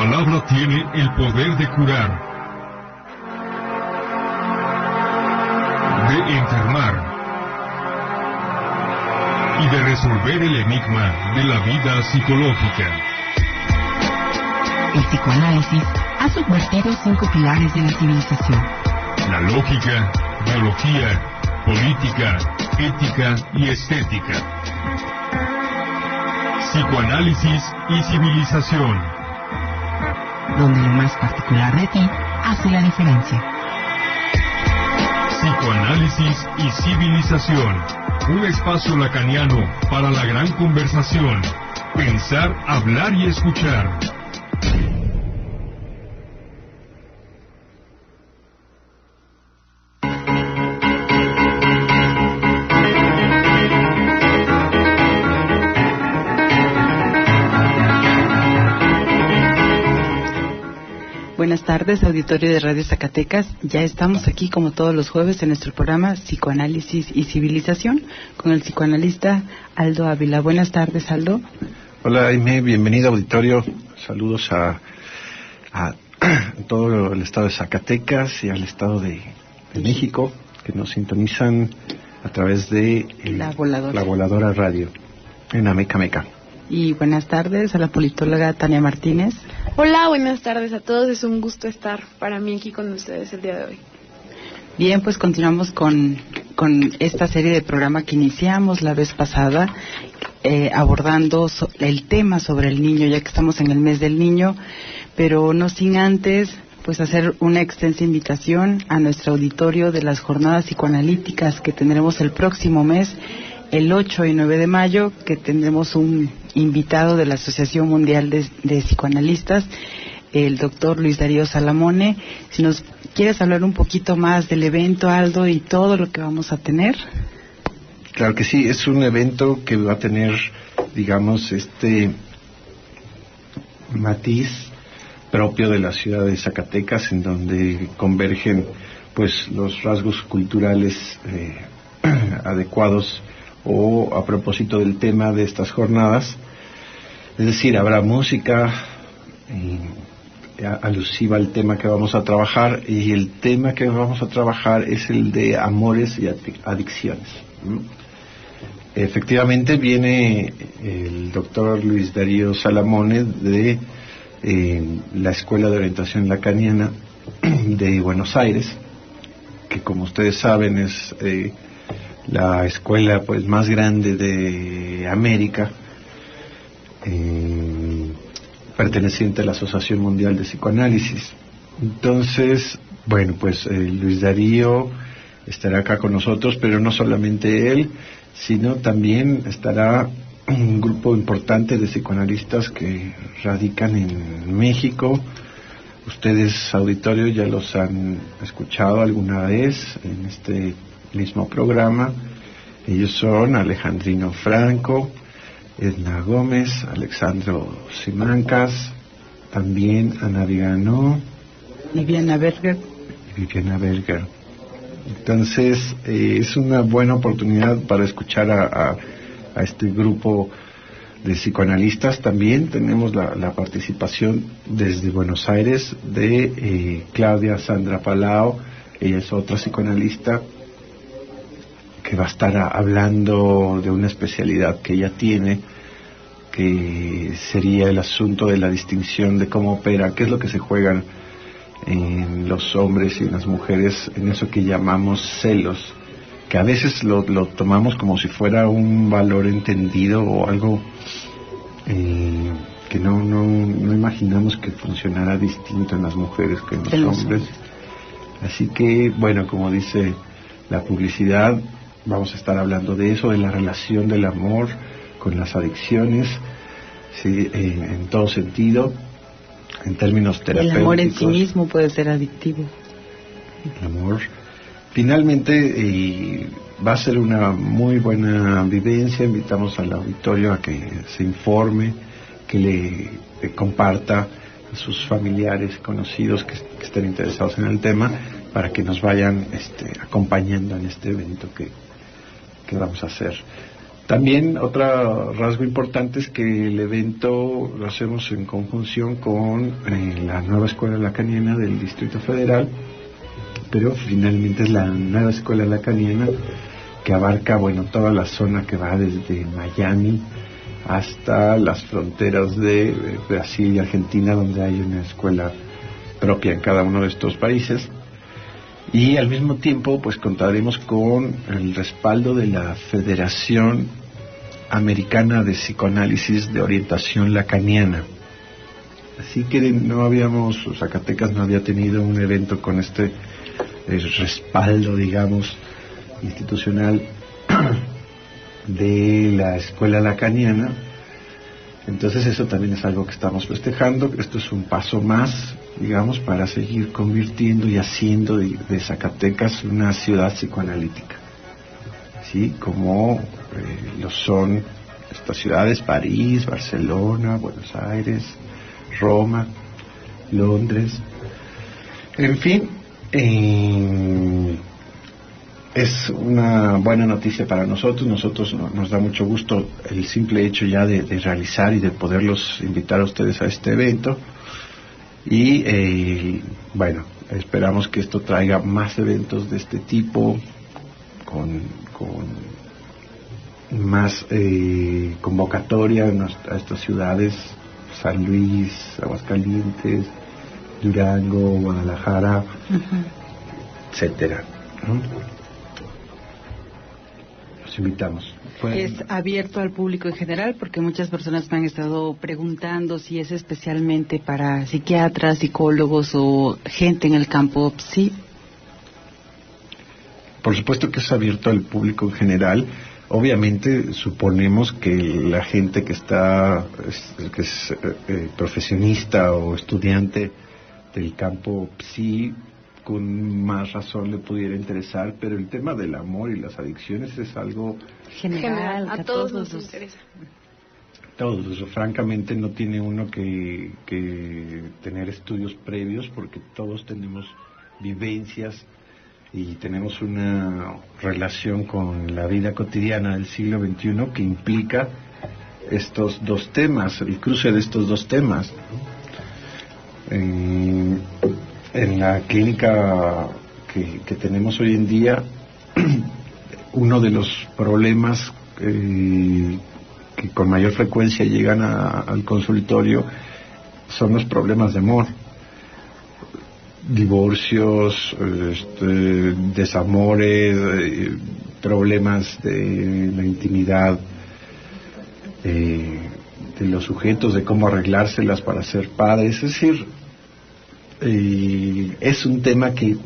palabra tiene el poder de curar, de enfermar y de resolver el enigma de la vida psicológica. El psicoanálisis ha subvertido 5 pilares de la civilización: la lógica, biología, política, ética y estética. Psicoanálisis y civilización, donde lo más particular de ti hace la diferencia. Psicoanálisis y civilización, un espacio lacaniano para la gran conversación, pensar, hablar y escuchar. Buenas tardes, auditorio de Radio Zacatecas. Ya estamos aquí como todos los jueves en nuestro programa Psicoanálisis y Civilización con el psicoanalista Aldo Ávila. Buenas tardes, Aldo. Hola, Aime, bienvenido auditorio. Saludos a todo el estado de Zacatecas y al estado de México, que nos sintonizan a través de la Voladora Radio en Amecameca. Y buenas tardes a la politóloga Tania Martínez. Hola, buenas tardes a todos. Es un gusto estar para mí aquí con ustedes el día de hoy. Bien, pues continuamos con esta serie de programa que iniciamos la vez pasada, abordando el tema sobre el niño, ya que estamos en el mes del niño, pero no sin antes pues hacer una extensa invitación a nuestro auditorio de las jornadas psicoanalíticas que tendremos el próximo mes, el 8 y 9 de mayo, que tendremos un invitado de la Asociación Mundial de Psicoanalistas, el doctor Luis Darío Salamone. Si nos quieres hablar un poquito más del evento, Aldo, y todo lo que vamos a tener. Claro que sí, es un evento que va a tener, digamos, este matiz propio de la ciudad de Zacatecas, en donde convergen pues los rasgos culturales adecuados o a propósito del tema de estas jornadas. Es decir, habrá música alusiva al tema que vamos a trabajar, y el tema que vamos a trabajar es el de amores y adicciones. Efectivamente viene el doctor Luis Darío Salamone de la Escuela de Orientación Lacaniana de Buenos Aires, que como ustedes saben es la escuela pues más grande de América, perteneciente a la Asociación Mundial de Psicoanálisis. Entonces, bueno, pues Luis Darío estará acá con nosotros, pero no solamente él, sino también estará un grupo importante de psicoanalistas que radican en México. Ustedes, auditorio, ya los han escuchado alguna vez en este mismo programa. Ellos son Alejandrino Franco, Edna Gómez, Alexandro Simancas, también Ana Viganó, Viviana Berger. Entonces es una buena oportunidad para escuchar a este grupo de psicoanalistas. También tenemos la participación desde Buenos Aires de Claudia Sandra Palao. Ella es otra psicoanalista que va a estar hablando de una especialidad que ella tiene, que sería el asunto de la distinción de cómo opera, qué es lo que se juegan en los hombres y en las mujeres, en eso que llamamos celos, que a veces lo tomamos como si fuera un valor entendido o algo que no imaginamos que funcionara distinto en las mujeres que en los hombres. Así que, bueno, como dice la publicidad, vamos a estar hablando de eso, de la relación del amor con las adicciones, sí, en todo sentido, en términos terapéuticos. El amor en sí mismo puede ser adictivo. El amor, finalmente, va a ser una muy buena vivencia. Invitamos al auditorio a que se informe, que le comparta a sus familiares, conocidos que estén interesados en el tema, para que nos vayan acompañando en este evento que vamos a hacer. También otro rasgo importante es que el evento lo hacemos en conjunción con la nueva escuela lacaniana del Distrito Federal, pero finalmente es la nueva escuela lacaniana que abarca, bueno, toda la zona que va desde Miami hasta las fronteras de Brasil y Argentina, donde hay una escuela propia en cada uno de estos países. Y al mismo tiempo, pues contaremos con el respaldo de la Federación Americana de Psicoanálisis de Orientación Lacaniana. Así que Zacatecas no había tenido un evento con este respaldo, digamos, institucional de la escuela lacaniana. Entonces eso también es algo que estamos festejando. Esto es un paso más, digamos, para seguir convirtiendo y haciendo de Zacatecas una ciudad psicoanalítica, ¿sí? Como lo son estas ciudades: París, Barcelona, Buenos Aires, Roma, Londres, en fin. Es una buena noticia para nosotros. Nos da mucho gusto el simple hecho ya de realizar y de poderlos invitar a ustedes a este evento. Y bueno, esperamos que esto traiga más eventos de este tipo, con más convocatoria a estas ciudades: San Luis, Aguascalientes, Durango, Guadalajara, etcétera, ¿no? Invitamos. Es abierto al público en general, porque muchas personas me han estado preguntando si es especialmente para psiquiatras, psicólogos o gente en el campo psi. Por supuesto que es abierto al público en general. Obviamente suponemos que la gente que es profesionista o estudiante del campo psi, con más razón le pudiera interesar, pero el tema del amor y las adicciones es algo general, a todos nos interesa. Todos, francamente no tiene uno que tener estudios previos, porque todos tenemos vivencias y tenemos una relación con la vida cotidiana del siglo XXI que implica estos dos temas, el cruce de estos dos temas. En la clínica que tenemos hoy en día, uno de los problemas que con mayor frecuencia llegan al consultorio son los problemas de amor: divorcios, desamores, problemas de la intimidad de los sujetos, de cómo arreglárselas para ser padres. Es decir, es un tema que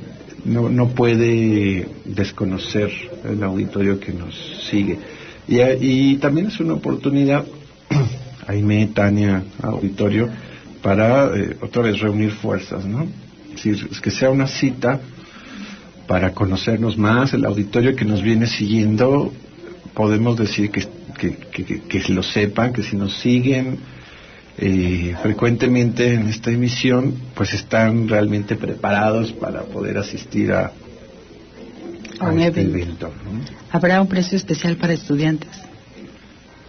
no puede desconocer el auditorio que nos sigue, y también es una oportunidad, Aimé, Tania, auditorio, para otra vez reunir fuerzas, ¿no? Es que sea una cita para conocernos más. El auditorio que nos viene siguiendo, podemos decir que lo sepan, que si nos siguen frecuentemente en esta emisión, pues están realmente preparados para poder asistir a este evento, ¿no? ¿Habrá un precio especial para estudiantes?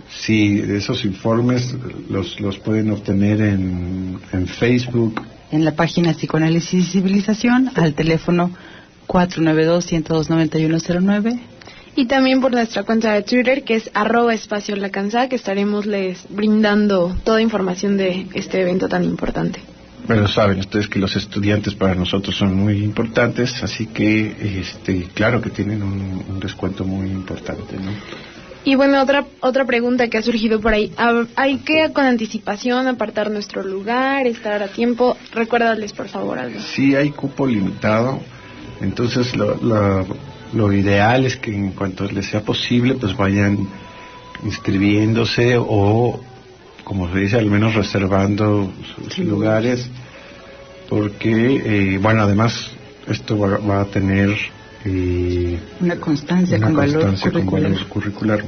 Sí, esos informes los pueden obtener en Facebook, en la página Psicoanálisis y Civilización, al teléfono 492-102-9109. Y también por nuestra cuenta de Twitter, que es @espaciolacansa, que estaremos les brindando toda información de este evento tan importante. Pero saben ustedes que los estudiantes para nosotros son muy importantes, así que claro que tienen un descuento muy importante, ¿no? Y bueno, otra pregunta que ha surgido por ahí: ¿hay que con anticipación apartar nuestro lugar, estar a tiempo? Recuérdales por favor algo. Sí, hay cupo limitado, entonces lo ideal es que en cuanto les sea posible, pues vayan inscribiéndose, o, como se dice, al menos reservando sus lugares, porque bueno, además esto va a tener una constancia con valor curricular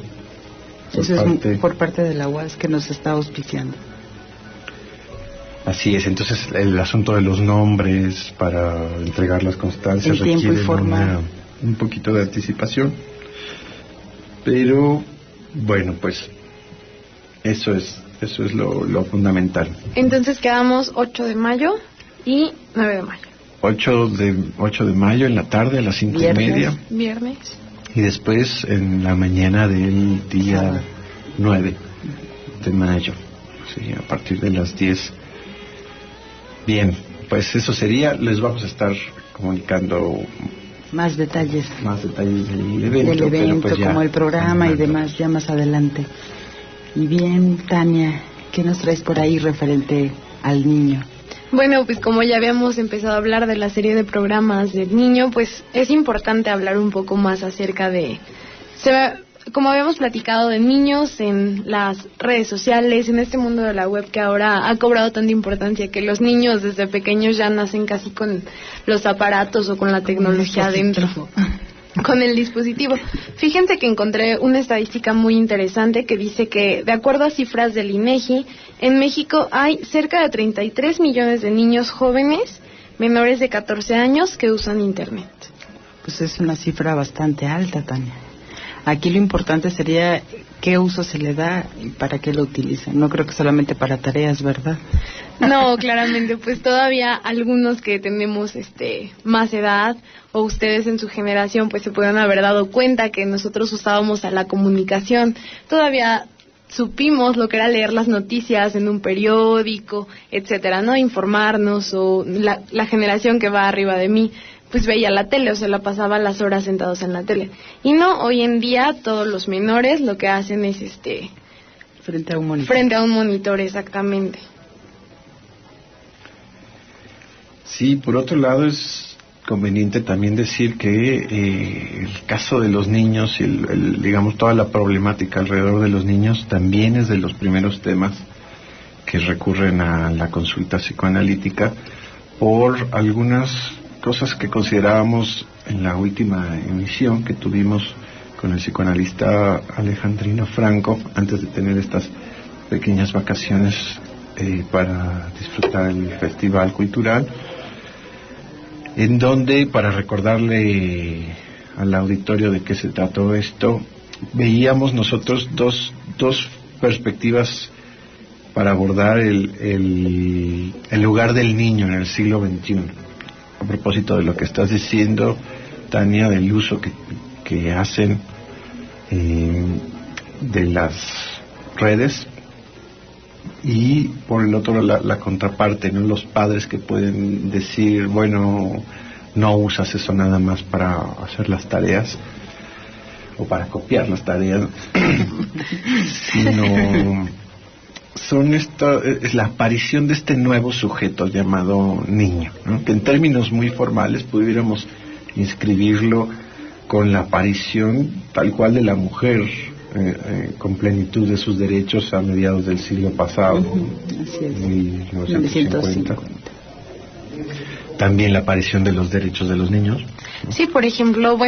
por parte de la UAS, que nos está auspiciando. Así es. Entonces el asunto de los nombres para entregar las constancias requiere un poquito de anticipación, pero Bueno, pues eso es lo fundamental. Entonces quedamos 8 de mayo y 9 de mayo. 8 de mayo en la tarde a las 5:30. Viernes. Y después en la mañana del día 9 de mayo, sí, a partir de las 10. Bien, pues eso sería. Les vamos a estar comunicando más detalles del evento, pues como el programa y demás ya más adelante. Y bien, Tania, ¿qué nos traes por ahí referente al niño? Bueno, pues como ya habíamos empezado a hablar de la serie de programas del niño, pues es importante hablar un poco más acerca de... como habíamos platicado de niños en las redes sociales, en este mundo de la web que ahora ha cobrado tanta importancia, que los niños desde pequeños ya nacen casi con los aparatos o con la tecnología adentro, con el dispositivo. Fíjense que encontré una estadística muy interesante que dice que, de acuerdo a cifras del INEGI, en México hay cerca de 33 millones de niños jóvenes menores de 14 años que usan Internet. Pues es una cifra bastante alta, Tania. Aquí lo importante sería qué uso se le da y para qué lo utilizan. No creo que solamente para tareas, ¿verdad? No, claramente, pues todavía algunos que tenemos más edad o ustedes en su generación pues se pueden haber dado cuenta que nosotros usábamos a la comunicación. Todavía supimos lo que era leer las noticias en un periódico, etcétera, ¿no? Informarnos, o la generación que va arriba de mí pues veía la tele, o se la pasaba las horas sentados en la tele. Y no, hoy en día todos los menores lo que hacen es frente a un monitor. Frente a un monitor, exactamente. Sí, por otro lado es conveniente también decir que el caso de los niños y digamos toda la problemática alrededor de los niños también es de los primeros temas que recurren a la consulta psicoanalítica por algunas cosas que considerábamos en la última emisión que tuvimos con el psicoanalista Alejandrino Franco antes de tener estas pequeñas vacaciones para disfrutar el festival cultural, en donde, para recordarle al auditorio de qué se trató esto, veíamos nosotros dos perspectivas para abordar el lugar del niño en el siglo XXI. A propósito de lo que estás diciendo, Tania, del uso que hacen de las redes, y por el otro la contraparte, ¿no? Los padres que pueden decir, bueno, no usas eso nada más para hacer las tareas o para copiar las tareas, sino es la aparición de este nuevo sujeto llamado niño, ¿no? Que en términos muy formales pudiéramos inscribirlo con la aparición tal cual de la mujer con plenitud de sus derechos a mediados del siglo pasado, así es. 1950. También la aparición de los derechos de los niños, ¿no? Sí, por ejemplo,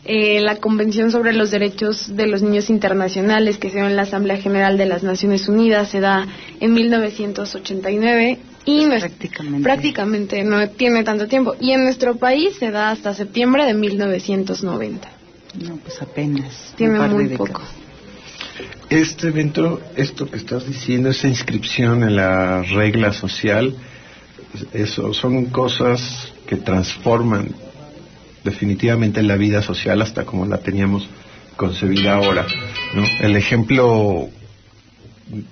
la Convención sobre los Derechos de los Niños Internacionales, que se dio en la Asamblea General de las Naciones Unidas, se da en 1989 y prácticamente no tiene tanto tiempo. Y en nuestro país se da hasta septiembre de 1990. No, pues apenas. Tiene muy poco. Este evento, esto que estás diciendo, esa inscripción en la regla social, eso son cosas que transforman definitivamente la vida social hasta como la teníamos concebida ahora, ¿no? El ejemplo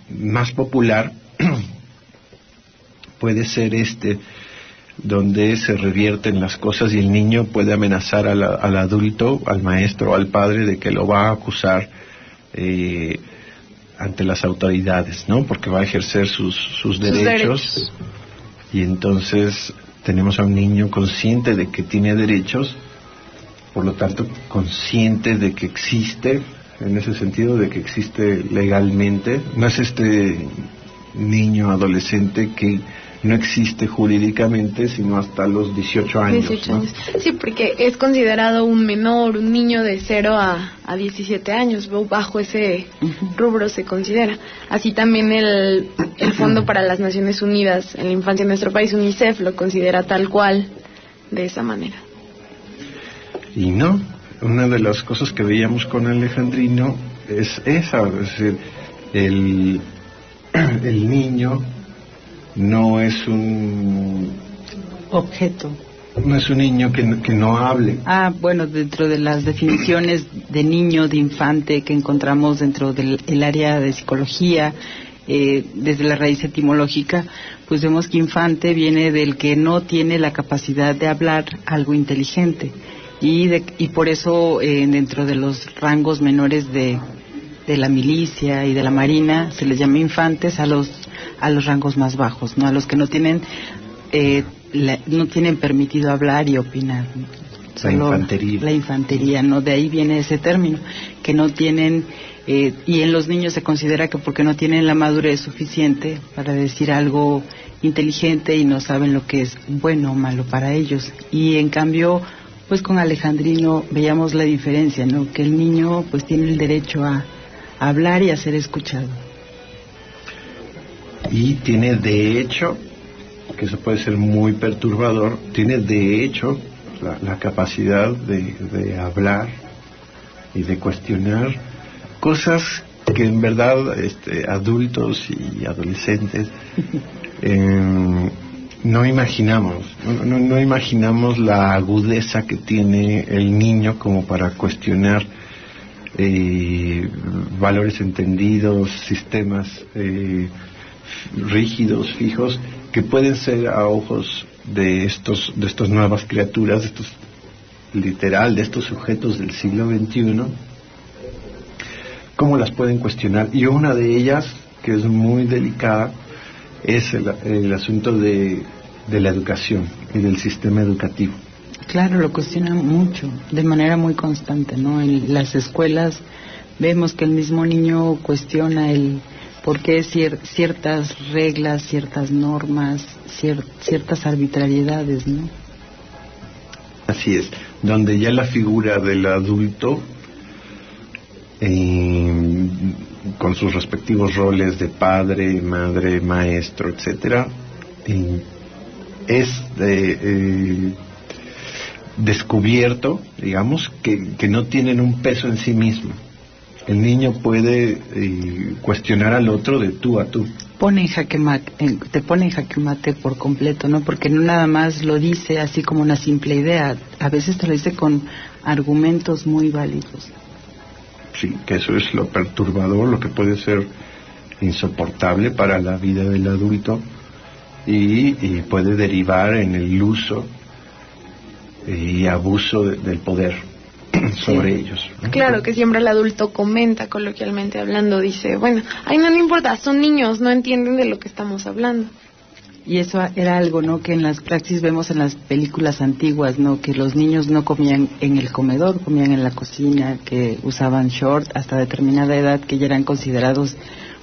más popular puede ser donde se revierten las cosas y el niño puede amenazar al adulto, al maestro, al padre, de que lo va a acusar ante las autoridades, ¿no? Porque va a ejercer sus derechos. Y entonces tenemos a un niño consciente de que tiene derechos, por lo tanto consciente de que existe, en ese sentido de que existe legalmente. No es este niño adolescente que no existe jurídicamente sino hasta los 18 años. 18 años. ¿No? Sí, porque es considerado un menor, un niño de 0 a 17 años, bajo ese rubro se considera. Así también el Fondo para las Naciones Unidas en la Infancia en nuestro país, UNICEF, lo considera tal cual, de esa manera. Y no, una de las cosas que veíamos con Alejandrino es esa, es decir, el niño no es un objeto. No es un niño que no hable. Bueno, dentro de las definiciones de niño, de infante que encontramos dentro del área de psicología, desde la raíz etimológica, pues vemos que infante viene del que no tiene la capacidad de hablar algo inteligente. Y por eso dentro de los rangos menores de la milicia y de la marina se les llama infantes a los rangos más bajos, ¿no? A los que no tienen no tienen permitido hablar y opinar, ¿no? La infantería, ¿no? De ahí viene ese término, que no tienen, y en los niños se considera que porque no tienen la madurez suficiente para decir algo inteligente y no saben lo que es bueno o malo para ellos. Y en cambio, pues con Alejandrino veíamos la diferencia, ¿no? Que el niño pues tiene el derecho a hablar y a ser escuchado. Y tiene de hecho, que eso puede ser muy perturbador, tiene de hecho la capacidad de hablar y de cuestionar cosas que en verdad adultos y adolescentes no imaginamos. No imaginamos la agudeza que tiene el niño como para cuestionar valores entendidos, sistemas rígidos, fijos, que pueden ser a ojos de estas nuevas criaturas, de estos sujetos del siglo XXI, cómo las pueden cuestionar. Y una de ellas, que es muy delicada, es el asunto de la educación y del sistema educativo. Claro, lo cuestionan mucho, de manera muy constante, ¿no? En las escuelas vemos que el mismo niño cuestiona el por qué ciertas reglas, ciertas normas, ciertas arbitrariedades, ¿no? Así es, donde ya la figura del adulto, con sus respectivos roles de padre, madre, maestro, etcétera, es descubierto, digamos, que no tienen un peso en sí mismo. El niño puede cuestionar al otro de tú a tú. Te pone en jaque mate por completo, ¿no? Porque no nada más lo dice así como una simple idea, a veces te lo dice con argumentos muy válidos. Sí, que eso es lo perturbador, lo que puede ser insoportable para la vida del adulto y puede derivar en el uso y abuso del poder sobre ellos, ¿no? Claro, que siempre el adulto comenta, coloquialmente hablando, dice, bueno, no importa, son niños, no entienden de lo que estamos hablando. Y eso era algo, ¿no?, que en las praxis vemos en las películas antiguas, ¿no?, que los niños no comían en el comedor, comían en la cocina, que usaban short hasta determinada edad, que ya eran considerados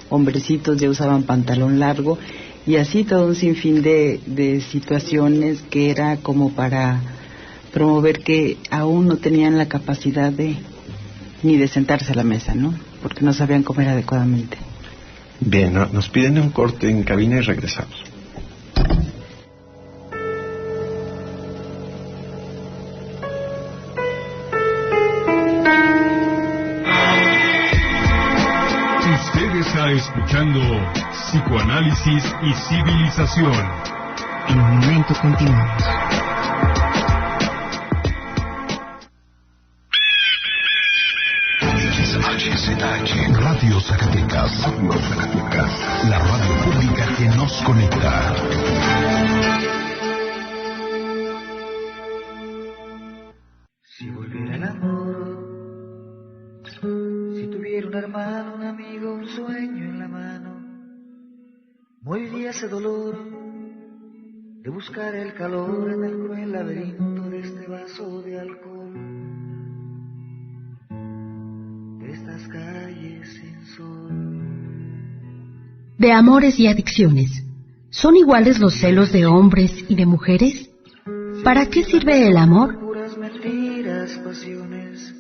hombrecitos, ya usaban pantalón largo, y así todo un sinfín de situaciones que era como para promover que aún no tenían la capacidad ni de sentarse a la mesa, ¿no?, porque no sabían comer adecuadamente. Bien, nos piden un corte en cabina y regresamos. Usted está escuchando Psicoanálisis y Civilización. En un momento continuamos. Radio Zacatecas, la radio pública que nos conecta. Si volviera el amor, si tuviera un hermano, un amigo, un sueño en la mano, moriría ese dolor de buscar el calor en el cruel laberinto de este vaso de alcohol, de estas calles sin sol. De amores y adicciones, ¿son iguales los celos de hombres y de mujeres? ¿Para qué sirve el amor? Puras mentiras, pasiones.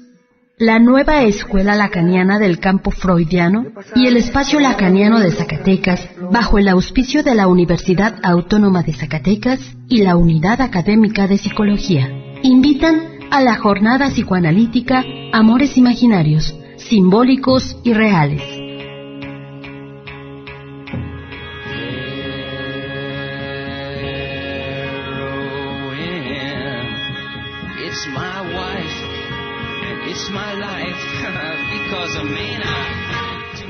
La nueva escuela lacaniana del campo freudiano y el espacio lacaniano de Zacatecas, bajo el auspicio de la Universidad Autónoma de Zacatecas y la Unidad Académica de Psicología, invitan a la jornada psicoanalítica Amores Imaginarios, simbólicos y reales.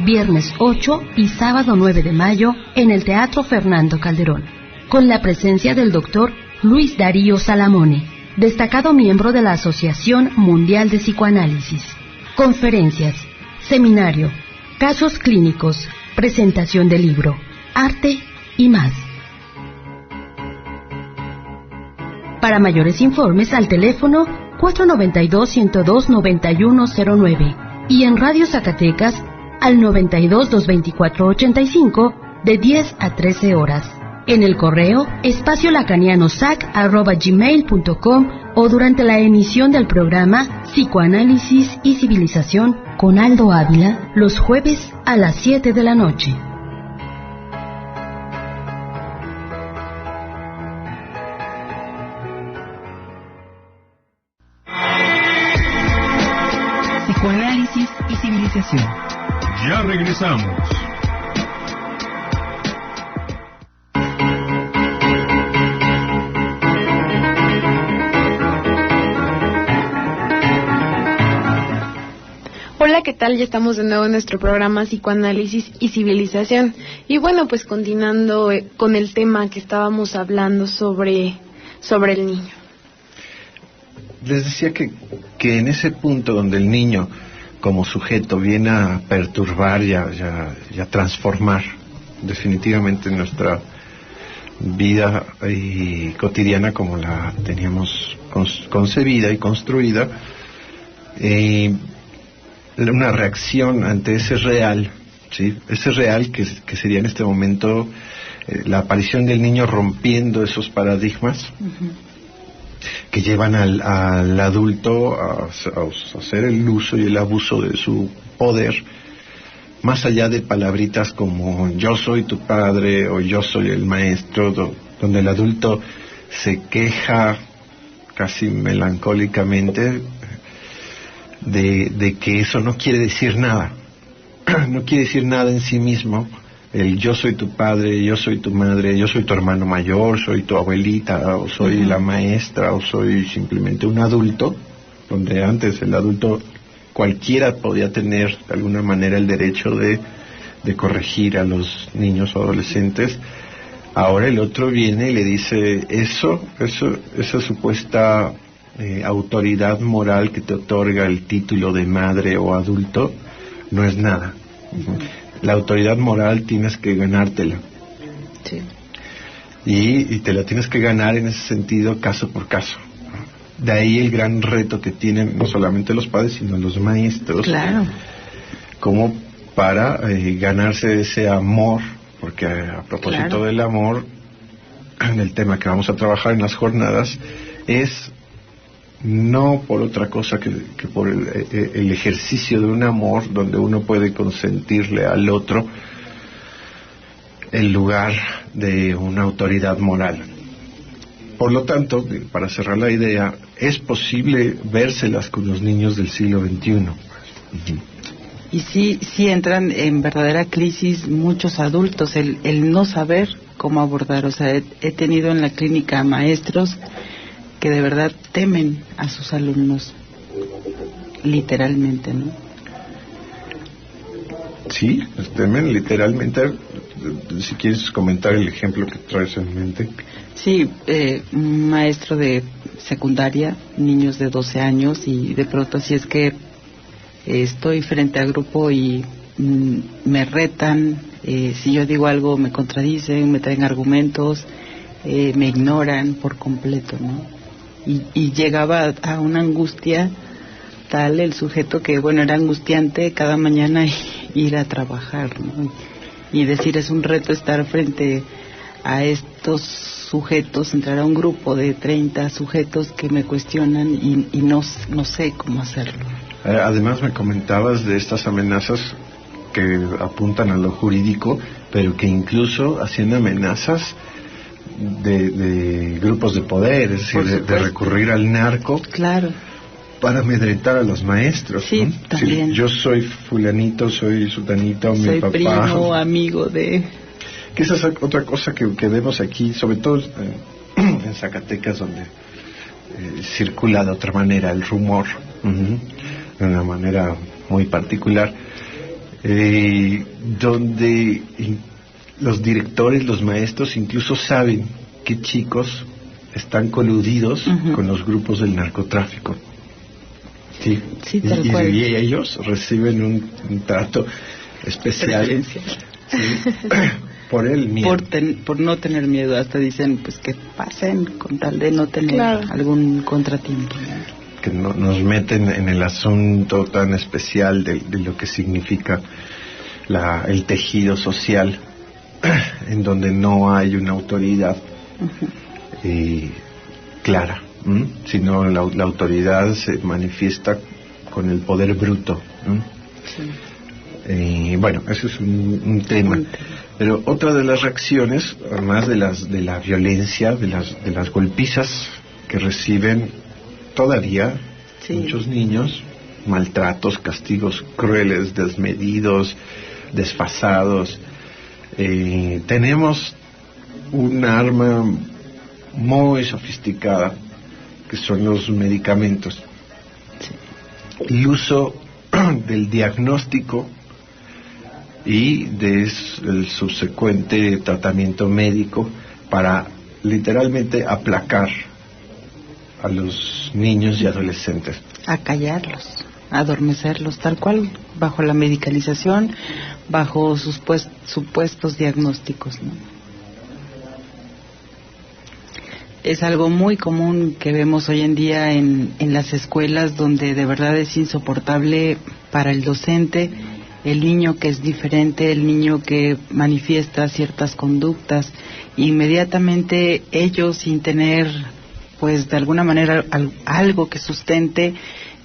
Viernes 8 y sábado 9 de mayo en el Teatro Fernando Calderón, con la presencia del doctor Luis Darío Salamone, destacado miembro de la Asociación Mundial de Psicoanálisis. Conferencias, seminario, casos clínicos, presentación de libro, arte y más. Para mayores informes al teléfono 492-102-9109 y en Radio Zacatecas al 92-224-85 de 10 a 13 horas. En el correo espaciolacanianosac@gmail.com o durante la emisión del programa Psicoanálisis y Civilización con Aldo Ávila los jueves a las 7 de la noche. Psicoanálisis y Civilización. Ya regresamos. Hola, ¿qué tal? Ya estamos de nuevo en nuestro programa Psicoanálisis y Civilización. Y bueno, pues continuando con el tema que estábamos hablando sobre el niño. Les decía que en ese punto donde el niño como sujeto viene a perturbar y a transformar definitivamente nuestra vida cotidiana como la teníamos concebida y construida, una reacción ante ese real, ¿sí? Ese real que sería en este momento la aparición del niño rompiendo esos paradigmas que llevan al adulto a hacer el uso y el abuso de su poder, más allá de palabritas como yo soy tu padre o yo soy el maestro, donde el adulto se queja casi melancólicamente de que eso no quiere decir nada, no quiere decir nada en sí mismo. El yo soy tu padre, yo soy tu madre, yo soy tu hermano mayor, soy tu abuelita, o soy la maestra, o soy simplemente un adulto, donde antes el adulto cualquiera podía tener de alguna manera el derecho de corregir a los niños o adolescentes. Ahora el otro viene y le dice esa supuesta autoridad moral que te otorga el título de madre o adulto no es nada. La autoridad moral tienes que ganártela. Sí. Y te la tienes que ganar en ese sentido caso por caso. De ahí el gran reto que tienen no solamente los padres, sino los maestros. Claro. Como para ganarse ese amor, porque a propósito del amor, en el tema que vamos a trabajar en las jornadas, es no por otra cosa que por el ejercicio de un amor donde uno puede consentirle al otro el lugar de una autoridad moral. Por lo tanto, para cerrar la idea, es posible vérselas con los niños del siglo XXI. Y sí entran en verdadera crisis muchos adultos, el no saber cómo abordar. O sea, he tenido en la clínica maestros que de verdad temen a sus alumnos, literalmente, ¿no? Sí, temen literalmente. Si quieres comentar el ejemplo que traes en mente. Sí, un maestro de secundaria, niños de 12 años, y de pronto así es que estoy frente al grupo y me retan, si yo digo algo me contradicen, me traen argumentos, me ignoran por completo, ¿no? Y llegaba a una angustia tal el sujeto que, bueno, era angustiante cada mañana ir a trabajar, ¿no? Y decir, es un reto estar frente a estos sujetos, entrar a un grupo de 30 sujetos que me cuestionan y no sé cómo hacerlo. Además me comentabas de estas amenazas que apuntan a lo jurídico, pero que incluso hacían amenazas de grupos de poder, es decir, de recurrir al narco. Claro. para amedrentar a los maestros. Sí, ¿no? también. Sí, yo soy fulanito, soy sutanito, mi soy papá. primo, amigo de... Que esa es otra cosa que vemos aquí, sobre todo en Zacatecas, donde circula de otra manera el rumor, de una manera muy particular, donde los directores, los maestros incluso saben qué chicos están coludidos con los grupos del narcotráfico. Sí, sí, tal cual. Y ellos reciben un trato especial. Sí, por el miedo. Por no tener miedo, hasta dicen pues que pasen con tal de no tener algún contratiempo. Que no, nos meten en el asunto tan especial de lo que significa el tejido social, en donde no hay una autoridad clara, sino la autoridad se manifiesta con el poder bruto. Bueno, eso es un tema. Pero otra de las reacciones, además de la violencia, de las golpizas que reciben todavía muchos niños, maltratos, castigos crueles, desmedidos, desfasados, tenemos un arma muy sofisticada que son los medicamentos. El uso del diagnóstico y del subsecuente tratamiento médico para literalmente aplacar a los niños y adolescentes. Acallarlos, adormecerlos, tal cual, bajo la medicalización, bajo sus supuestos diagnósticos, ¿no? Es algo muy común que vemos hoy en día en las escuelas, donde de verdad es insoportable para el docente el niño que es diferente, el niño que manifiesta ciertas conductas. Inmediatamente ellos, sin tener pues de alguna manera algo que sustente,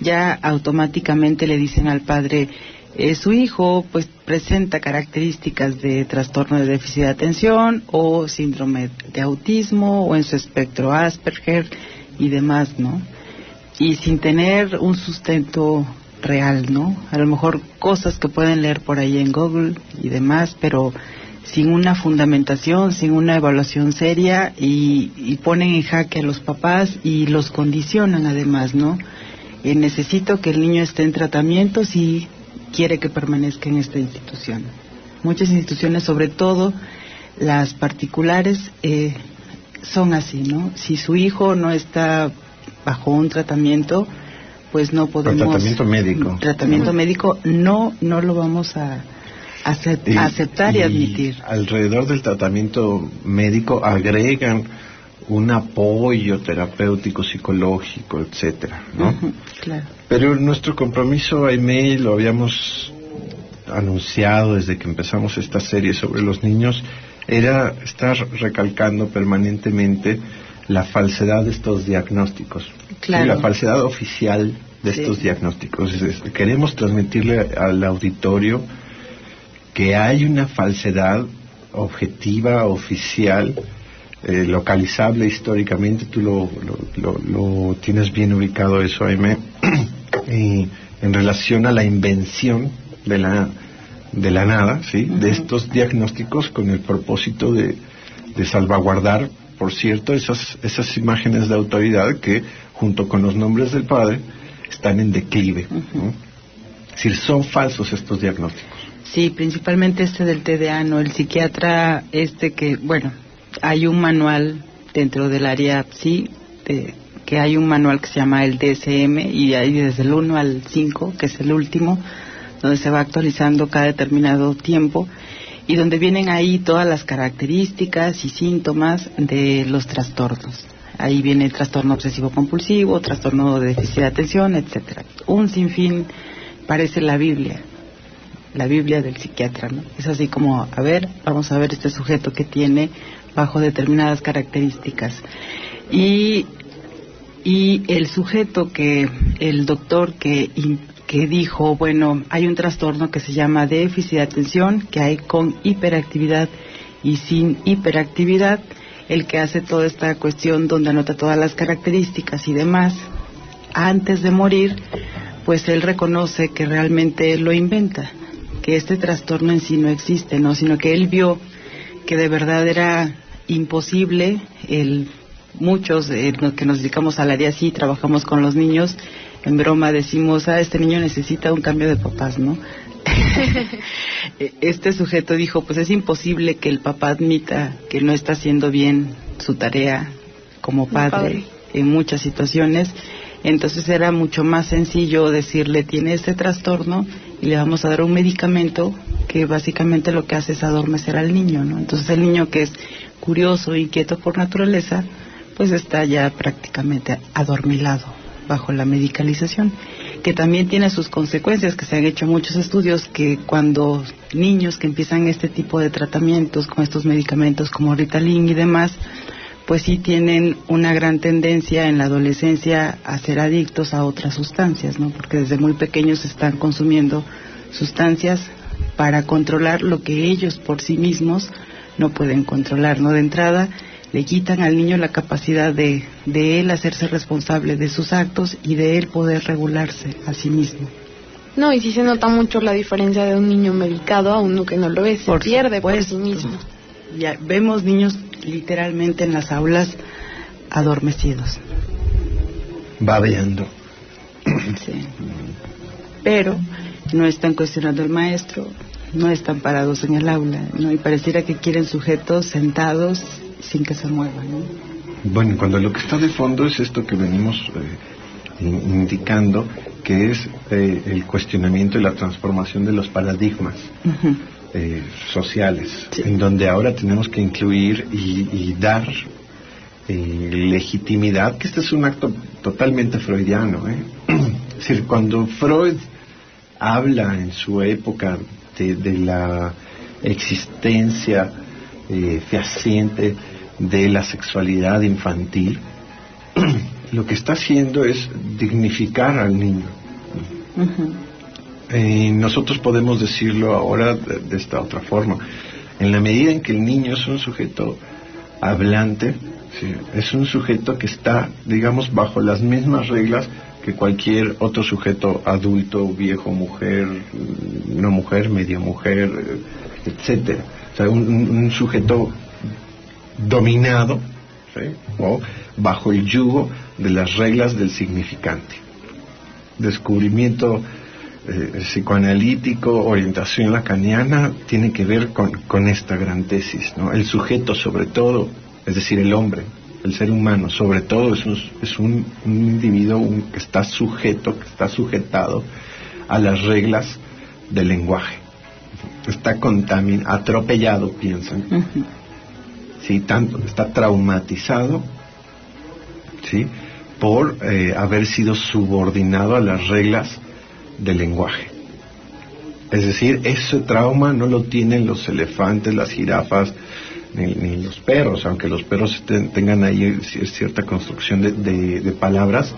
ya automáticamente le dicen al padre, su hijo pues presenta características de trastorno de déficit de atención o síndrome de autismo o en su espectro Asperger y demás, ¿no? Y sin tener un sustento real, ¿no? A lo mejor cosas que pueden leer por ahí en Google y demás, pero sin una fundamentación, sin una evaluación seria, y ponen en jaque a los papás y los condicionan además, ¿no? Necesito que el niño esté en tratamiento si quiere que permanezca en esta institución. Muchas instituciones, sobre todo las particulares, son así, ¿no? Si su hijo no está bajo un tratamiento, pues no podemos... Tratamiento médico. Tratamiento médico no lo vamos a aceptar y admitir. Alrededor del tratamiento médico agregan un apoyo terapéutico, psicológico, etcétera, ¿no? Claro. Pero nuestro compromiso, Aimee, lo habíamos anunciado desde que empezamos esta serie sobre los niños, era estar recalcando permanentemente la falsedad de estos diagnósticos. Claro. ¿Sí? La falsedad oficial de estos diagnósticos. Queremos transmitirle al auditorio que hay una falsedad objetiva, oficial, localizable históricamente. Tú lo tienes bien ubicado eso, Aimee, en relación a la invención de la nada, ¿sí? De estos diagnósticos con el propósito de salvaguardar, por cierto, esas imágenes de autoridad que, junto con los nombres del padre, están en declive, ¿no? Es decir, son falsos estos diagnósticos. Sí, principalmente este del TDA, ¿no? El psiquiatra que, bueno, hay un manual dentro del área PSI, que hay un manual que se llama el DSM, y hay desde el 1 al 5, que es el último, donde se va actualizando cada determinado tiempo, y donde vienen ahí todas las características y síntomas de los trastornos. Ahí viene el trastorno obsesivo compulsivo, trastorno de déficit de atención, etcétera. Un sinfín, parece la Biblia del psiquiatra, ¿no? Es así como, vamos a ver este sujeto que tiene bajo determinadas características. Y el sujeto el doctor que dijo, bueno, hay un trastorno que se llama déficit de atención, que hay con hiperactividad y sin hiperactividad, el que hace toda esta cuestión donde anota todas las características y demás, antes de morir, pues él reconoce que realmente él lo inventa, que este trastorno en sí no existe, ¿no? Sino que él vio que de verdad era imposible. Muchos que nos dedicamos al área así, trabajamos con los niños, en broma decimos, este niño necesita un cambio de papás, ¿no? Este sujeto dijo, pues es imposible que el papá admita que no está haciendo bien su tarea como padre en muchas situaciones. Entonces era mucho más sencillo decirle, tiene este trastorno y le vamos a dar un medicamento que básicamente lo que hace es adormecer al niño, ¿no? Entonces el niño, que es curioso, inquieto por naturaleza, pues está ya prácticamente adormilado bajo la medicalización, que también tiene sus consecuencias, que se han hecho muchos estudios, que cuando niños que empiezan este tipo de tratamientos con estos medicamentos como Ritalin y demás, pues sí tienen una gran tendencia en la adolescencia a ser adictos a otras sustancias, ¿no? Porque desde muy pequeños están consumiendo sustancias para controlar lo que ellos por sí mismos no pueden controlar, ¿no? De entrada, le quitan al niño la capacidad de él hacerse responsable de sus actos y de él poder regularse a sí mismo. No, y sí se nota mucho la diferencia de un niño medicado a uno que no lo es, se pierde por sí mismo. Ya vemos niños literalmente en las aulas adormecidos, babeando. Sí. Pero no están cuestionando al maestro, no están parados en el aula, ¿no? Y pareciera que quieren sujetos sentados sin que se muevan, ¿no? Bueno, cuando lo que está de fondo es esto que venimos indicando, que es el cuestionamiento y la transformación de los paradigmas sociales, sí, en donde ahora tenemos que incluir y dar legitimidad, que este es un acto totalmente freudiano, Es decir, cuando Freud habla en su época de la existencia fehaciente de la sexualidad infantil, lo que está haciendo es dignificar al niño. Nosotros podemos decirlo ahora de esta otra forma. En la medida en que el niño es un sujeto hablante, ¿sí?, es un sujeto que está, digamos, bajo las mismas reglas que cualquier otro sujeto adulto, viejo, mujer, no mujer, medio mujer, etcétera. O sea, un sujeto dominado, ¿sí?, o bajo el yugo de las reglas del significante. Descubrimiento psicoanalítico, orientación lacaniana, tiene que ver con esta gran tesis, ¿no? El sujeto, sobre todo, es decir, el hombre, el ser humano, sobre todo, es un individuo que está sujeto, que está sujetado a las reglas del lenguaje. Está atropellado, piensan. Sí, tanto, está traumatizado, ¿sí?, por haber sido subordinado a las reglas del lenguaje. Es decir, ese trauma no lo tienen los elefantes, las jirafas, ni los perros, aunque los perros tengan ahí cierta construcción de palabras,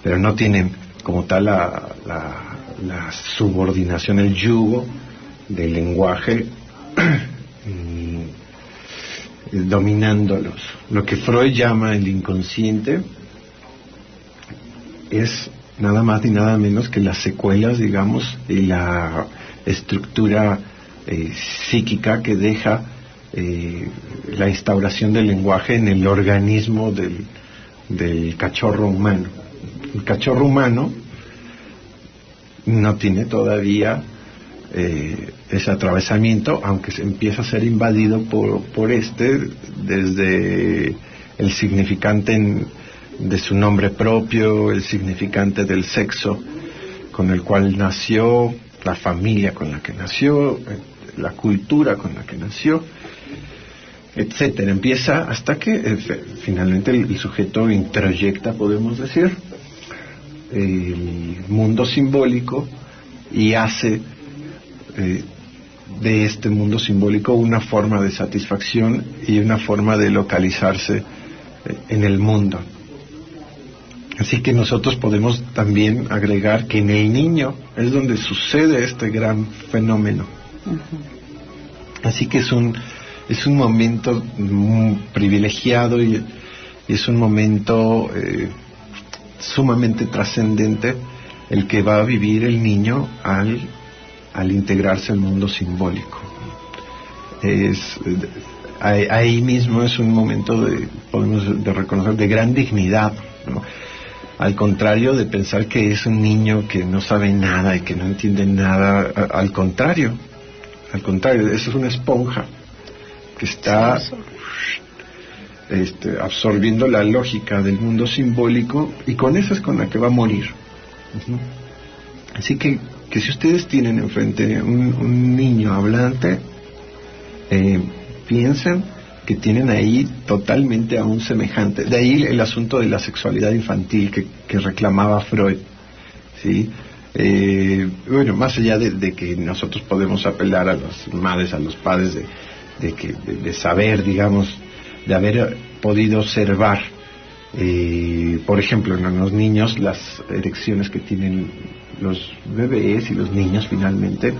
pero no tienen como tal la subordinación, el yugo del lenguaje dominándolos. Lo que Freud llama el inconsciente es nada más ni nada menos que las secuelas, digamos, y la estructura psíquica que deja la instauración del lenguaje en el organismo del cachorro humano. El cachorro humano no tiene todavía ese atravesamiento, aunque se empieza a ser invadido por desde el significante de su nombre propio, el significante del sexo con el cual nació, la familia con la que nació, la cultura con la que nació, etcétera. Empieza hasta que finalmente el sujeto introyecta, podemos decir, el mundo simbólico y hace de este mundo simbólico una forma de satisfacción y una forma de localizarse en el mundo. Así que nosotros podemos también agregar que en el niño es donde sucede este gran fenómeno. Así que es un momento privilegiado y es un momento sumamente trascendente el que va a vivir el niño al integrarse al mundo simbólico. Ahí mismo es un momento de reconocer de gran dignidad, ¿no? Al contrario de pensar que es un niño que no sabe nada y que no entiende nada, al contrario, eso es una esponja que está absorbiendo la lógica del mundo simbólico, y con eso es con la que va a morir. Así que si ustedes tienen enfrente un niño hablante, piensen que tienen ahí totalmente a un semejante. De ahí el asunto de la sexualidad infantil que reclamaba Freud, ¿sí? Bueno, más allá de que nosotros podemos apelar a las madres, a los padres de saber, digamos, de haber podido observar, por ejemplo, en los niños, las erecciones que tienen los bebés y los niños finalmente,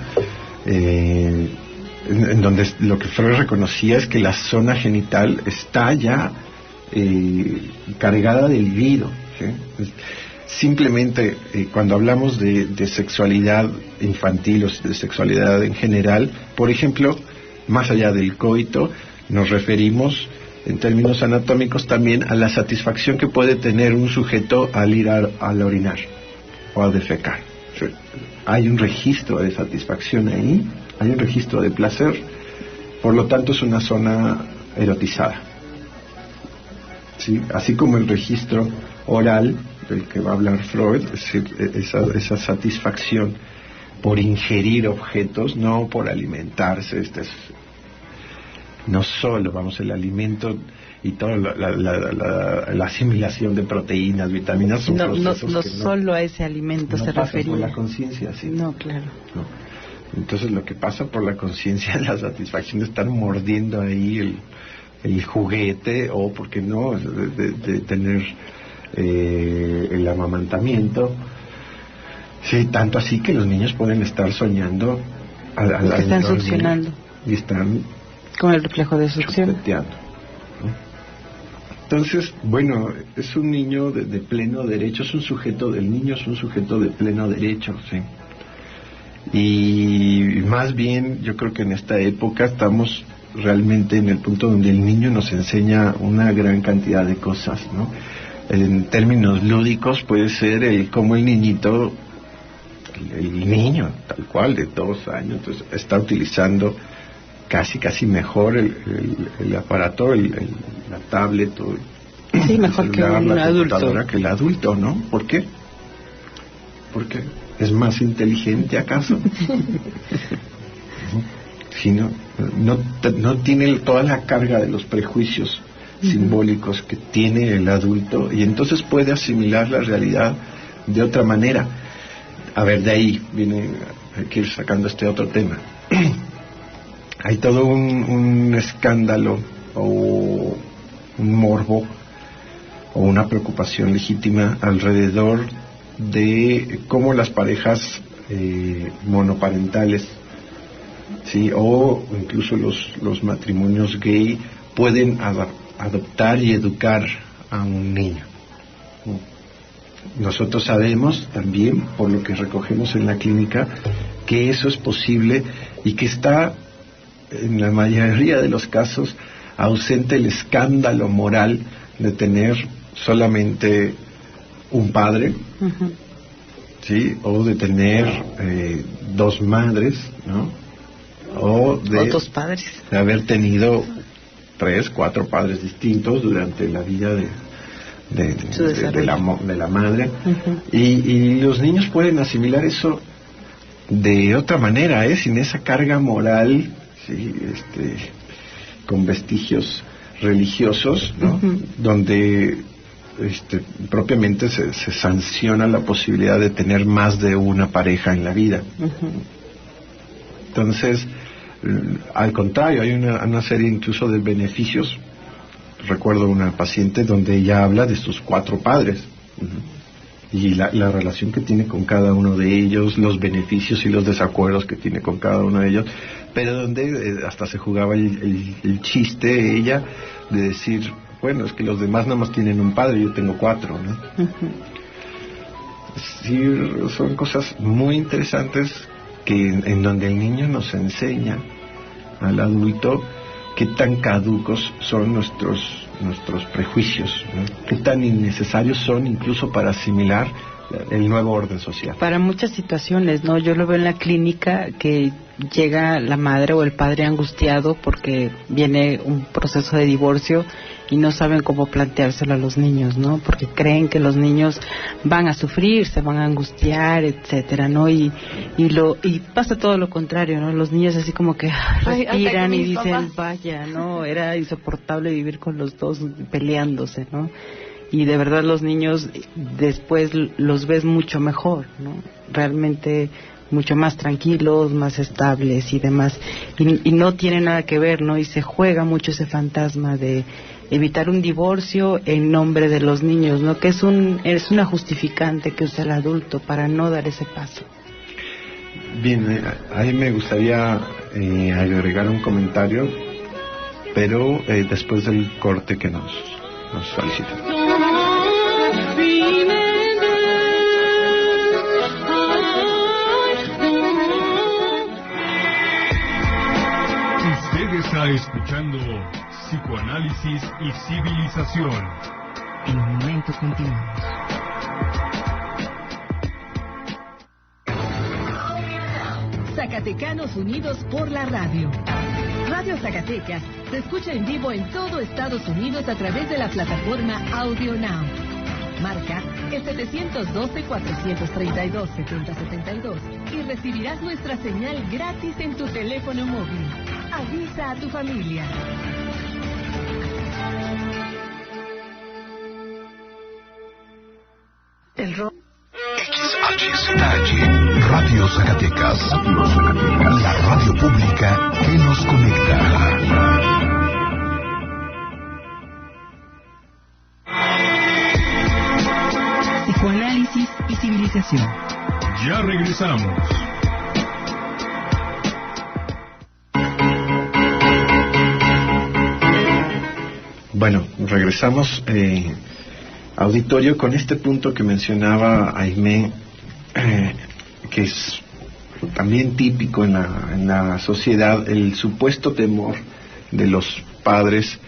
en donde lo que Freud reconocía es que la zona genital está ya cargada de libido, ¿sí? Simplemente cuando hablamos de sexualidad infantil o de sexualidad en general, por ejemplo, más allá del coito, nos referimos en términos anatómicos también a la satisfacción que puede tener un sujeto al ir al orinar o a defecar. ¿Sí? Hay un registro de satisfacción ahí, hay un registro de placer, por lo tanto es una zona erotizada, ¿sí? Así como el registro oral del que va a hablar Freud, es decir, esa satisfacción por ingerir objetos, no por alimentarse. No solo, el alimento y toda la asimilación de proteínas, vitaminas, son procesos no que solo a ese alimento no se pasan refería. por la conciencia, ¿sí? No, claro. No. Entonces lo que pasa por la conciencia es la satisfacción de estar mordiendo ahí el juguete, o por qué no, de tener el amamantamiento. Sí, tanto así que los niños pueden estar soñando que están succionando y están con el reflejo de succión, chupeteando, ¿no? Entonces, bueno, es un niño de pleno derecho, el niño es un sujeto de pleno derecho, ¿sí? Y más bien yo creo que en esta época estamos realmente en el punto donde el niño nos enseña una gran cantidad de cosas, ¿no? En términos lúdicos puede ser cómo el niñito, el niño tal cual de 2 años, entonces, está utilizando casi mejor el aparato, la tablet, sí, mejor que un adulto, que el adulto, ¿no? ¿Por qué? Porque es más inteligente, ¿acaso? Si no tiene toda la carga de los prejuicios simbólicos que tiene el adulto, y entonces puede asimilar la realidad de otra manera. A ver, de ahí hay que ir sacando este otro tema. Hay todo un escándalo o un morbo o una preocupación legítima alrededor de cómo las parejas monoparentales, ¿sí? O incluso los matrimonios gay pueden adoptar y educar a un niño. Nosotros sabemos también, por lo que recogemos en la clínica, que eso es posible y que está, en la mayoría de los casos, ausente el escándalo moral de tener solamente un padre, ¿sí? O de tener 2 madres, ¿no? O de 2 padres, de haber tenido 3, 4 padres distintos durante la vida de la madre. Y los niños pueden asimilar eso de otra manera, sin esa carga moral, ¿sí? Con vestigios religiosos, ¿no? Donde propiamente se sanciona la posibilidad de tener más de una pareja en la vida. Entonces, al contrario, hay una serie incluso de beneficios. Recuerdo una paciente donde ella habla de sus 4 padres y la relación que tiene con cada uno de ellos, los beneficios y los desacuerdos que tiene con cada uno de ellos, pero donde hasta se jugaba el chiste ella de decir, bueno, es que los demás nada más tienen un padre, yo tengo 4, ¿no? Es decir, son cosas muy interesantes en donde el niño nos enseña al adulto qué tan caducos son nuestros prejuicios, ¿no? Qué tan innecesarios son incluso para asimilar el nuevo orden social. Para muchas situaciones, ¿no? Yo lo veo en la clínica, que llega la madre o el padre angustiado porque viene un proceso de divorcio y no saben cómo planteárselo a los niños, ¿no? Porque creen que los niños van a sufrir, se van a angustiar, etcétera, ¿no? Y pasa todo lo contrario, ¿no? Los niños así como que respiran y dicen, vaya, ¿no? Era insoportable vivir con los dos peleándose, ¿no? Y de verdad los niños después los ves mucho mejor, ¿no? Realmente mucho más tranquilos, más estables y demás. Y no tiene nada que ver, ¿no? Y se juega mucho ese fantasma de evitar un divorcio en nombre de los niños, ¿no? Que es una justificante que usa el adulto para no dar ese paso. Bien, ahí me gustaría agregar un comentario, pero después del corte que nos solicitan. Usted está escuchando Psicoanálisis y Civilización. En un momento continuamos. Zacatecanos unidos por la radio. Radio Zacatecas se escucha en vivo en todo Estados Unidos a través de la plataforma Audio Now. Marca el 712-432-7072 y recibirás nuestra señal gratis en tu teléfono móvil. Avisa a tu familia. XHZH, Radio Zacatecas, la radio pública que nos conecta. Psicoanálisis y civilización. Ya regresamos. Bueno, regresamos, auditorio, con este punto que mencionaba Aimé, que es también típico en la sociedad, el supuesto temor de los padres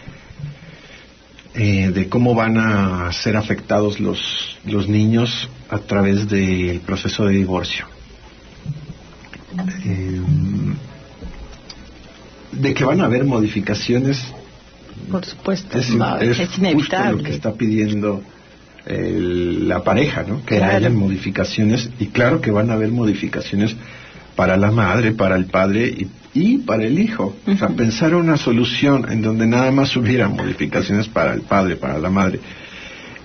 de cómo van a ser afectados los niños a través del proceso de divorcio. De que van a haber modificaciones. Por supuesto, es inevitable. Justo lo que está pidiendo la pareja, ¿no? Que claro. hayan modificaciones, y claro que van a haber modificaciones para la madre, para el padre y para el hijo. O sea, pensar una solución en donde nada más hubiera modificaciones para el padre, para la madre,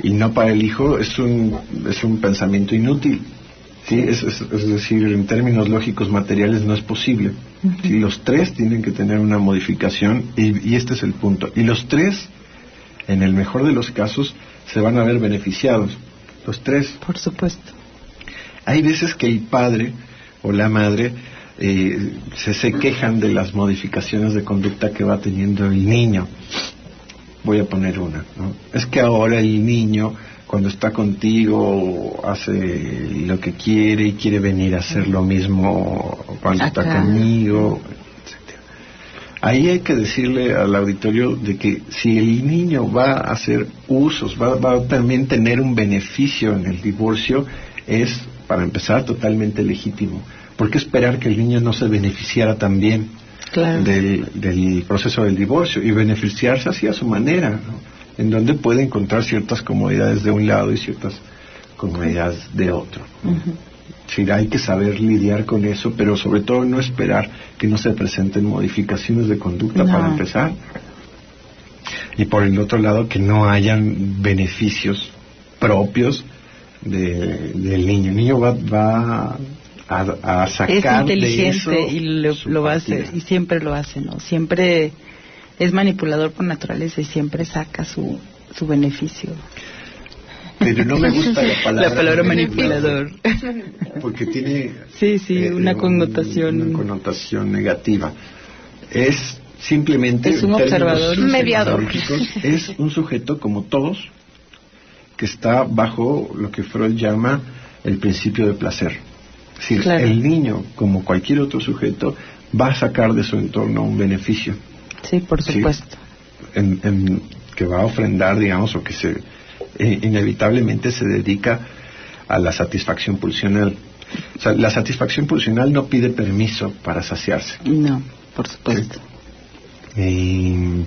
y no para el hijo, es un pensamiento inútil. Sí, es decir, en términos lógicos materiales no es posible. Sí, los tres tienen que tener una modificación, y este es el punto. Y los tres, en el mejor de los casos, se van a ver beneficiados. Los tres. Por supuesto. Hay veces que el padre o la madre se quejan de las modificaciones de conducta que va teniendo el niño. Voy a poner una, ¿no? Es que ahora el niño, cuando está contigo, hace lo que quiere y quiere venir a hacer lo mismo cuando está conmigo, etc. Ahí hay que decirle al auditorio de que si el niño va a hacer usos, va a también tener un beneficio en el divorcio, es, para empezar, totalmente legítimo. ¿Por qué esperar que el niño no se beneficiara también del proceso del divorcio y beneficiarse así a su manera, ¿no? En donde puede encontrar ciertas comodidades de un lado y ciertas comodidades de otro. Sí, hay que saber lidiar con eso, pero sobre todo no esperar que no se presenten modificaciones de conducta para empezar, y por el otro lado que no hayan beneficios propios del niño. El niño va a sacar de eso. Es inteligente y lo va a hacer, y siempre lo hace, ¿no? Siempre es manipulador por naturaleza y siempre saca su beneficio. Pero no me gusta la palabra manipulador. Porque tiene una connotación negativa. Es simplemente un observador, un mediador. Es un sujeto como todos, que está bajo lo que Freud llama el principio de placer. Es decir, claro, el niño, como cualquier otro sujeto, va a sacar de su entorno un beneficio. Sí, por supuesto. ¿Sí? Que va a ofrendar, digamos, o que inevitablemente se dedica a la satisfacción pulsional. O sea, la satisfacción pulsional no pide permiso para saciarse. No, por supuesto. ¿Sí?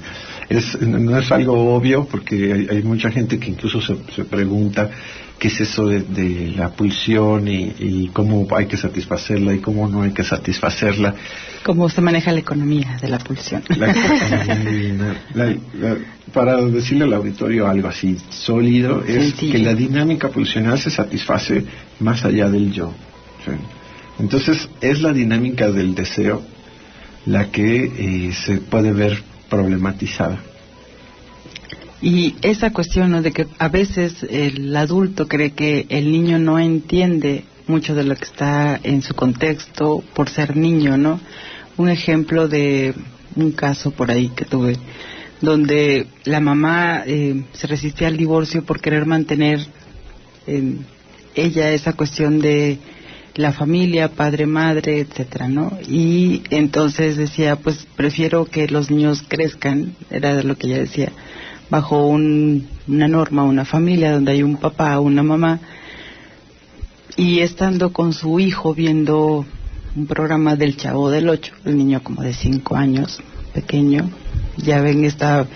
No es algo obvio, porque hay mucha gente que incluso se pregunta qué es eso de la pulsión y cómo hay que satisfacerla y cómo no hay que satisfacerla. ¿Cómo se maneja la economía de la pulsión? Para decirle al auditorio algo así sólido, es sencillo, que la dinámica pulsional se satisface más allá del yo. ¿Sí? Entonces, es la dinámica del deseo la que se puede ver problematizada. Y esa cuestión, ¿no?, de que a veces el adulto cree que el niño no entiende mucho de lo que está en su contexto por ser niño, ¿no? Un ejemplo de un caso por ahí que tuve, donde la mamá se resistía al divorcio por querer mantener ella esa cuestión de la familia, padre, madre, etcétera, ¿no? Y entonces decía, pues prefiero que los niños crezcan, era de lo que ella decía, bajo una norma, una familia donde hay un papá, una mamá, y estando con su hijo viendo un programa del Chavo del Ocho, el niño como de 5 años, pequeño, ya ven esta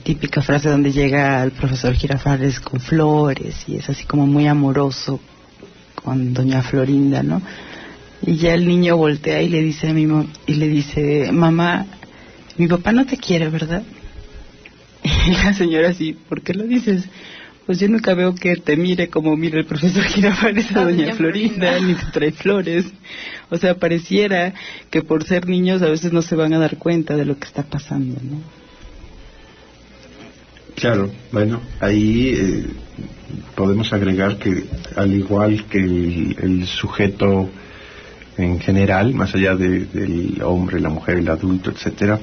típica frase donde llega el profesor Girafales con flores y es así como muy amoroso con doña Florinda, ¿no? Y ya el niño voltea y le dice mamá, mi papá no te quiere, ¿verdad? Y la señora así, ¿por qué lo dices? Pues yo nunca veo que te mire como mira el profesor Girafales a doña Florinda, ni te trae flores. O sea, pareciera que por ser niños a veces no se van a dar cuenta de lo que está pasando, ¿no? Claro, bueno, ahí podemos agregar que al igual que el sujeto en general, más allá del hombre, la mujer, el adulto, etcétera,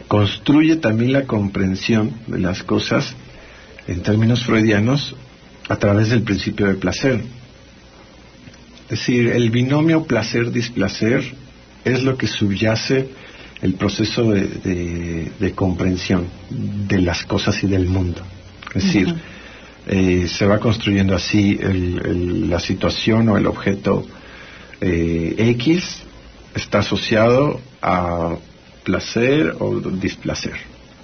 construye también la comprensión de las cosas en términos freudianos a través del principio de placer. Es decir, el binomio placer-displacer es lo que subyace el proceso de comprensión de las cosas y del mundo. Es decir, se va construyendo así la situación o el objeto X está asociado a placer o displacer,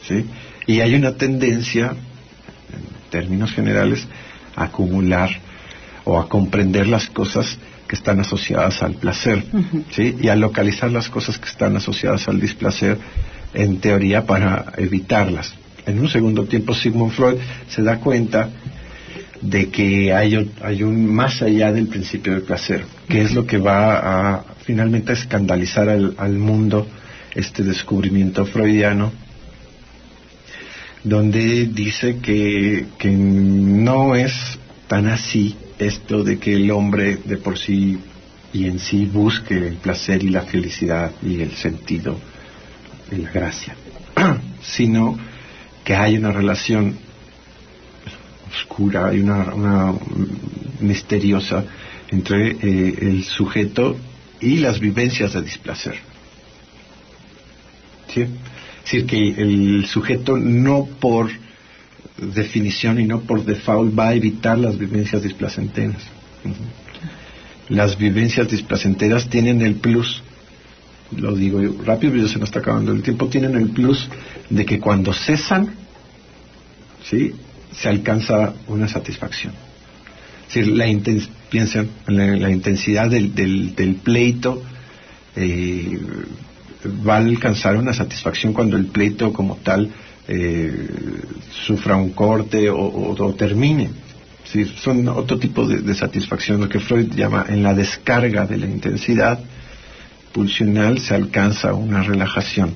¿sí? Y hay una tendencia, en términos generales, a acumular o a comprender las cosas que están asociadas al placer, ¿sí? Y a localizar las cosas que están asociadas al displacer, en teoría, para evitarlas. En un segundo tiempo, Sigmund Freud se da cuenta de que hay un más allá del principio del placer, que es lo que va a finalmente a escandalizar al mundo, este descubrimiento freudiano, donde dice que no es tan así esto de que el hombre de por sí y en sí busque el placer y la felicidad y el sentido y la gracia, sino que hay una relación oscura y una misteriosa entre el sujeto y las vivencias de displacer. ¿Sí? Es decir, que el sujeto no por definición y no por default va a evitar las vivencias displacenteras. Las vivencias displacenteras tienen el plus, lo digo rápido, ya se nos está acabando el tiempo, tienen el plus de que cuando cesan, ¿sí?, se alcanza una satisfacción. Es decir, piensen en la intensidad del pleito, va a alcanzar una satisfacción cuando el pleito como tal sufra un corte o termine. ¿Sí? Son otro tipo de satisfacción, lo que Freud llama en la descarga de la intensidad pulsional se alcanza una relajación.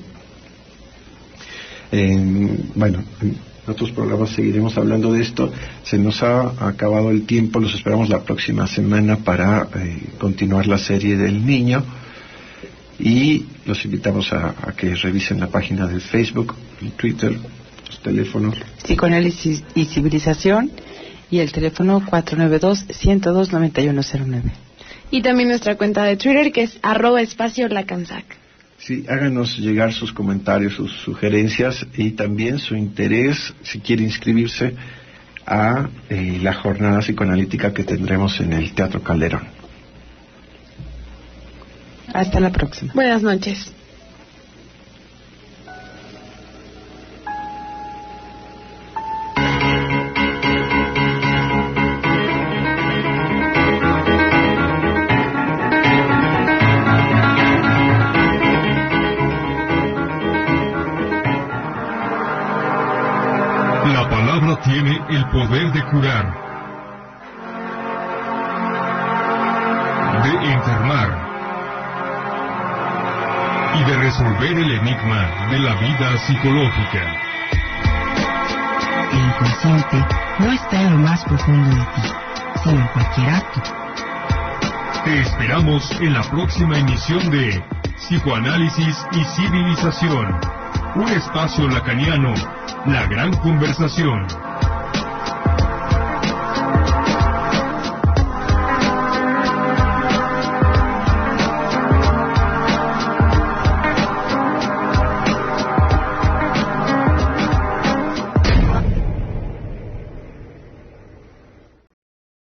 Bueno, en otros programas seguiremos hablando de esto. Se nos ha acabado el tiempo, los esperamos la próxima semana para continuar la serie del niño. Y los invitamos a que revisen la página del Facebook, el Twitter, los teléfonos. Psicoanálisis y Civilización. y el teléfono 492-102-9109. Y también nuestra cuenta de Twitter, que es @espacio-lacansac. Sí, háganos llegar sus comentarios, sus sugerencias y también su interés, si quiere inscribirse a la jornada psicoanalítica que tendremos en el Teatro Calderón. Hasta la próxima. Buenas noches. La palabra tiene el poder de curar, de enfermar y de resolver el enigma de la vida psicológica. El inconsciente no está en lo más profundo de ti, sino en cualquier acto. Te esperamos en la próxima emisión de Psicoanálisis y Civilización, un espacio lacaniano, la gran conversación.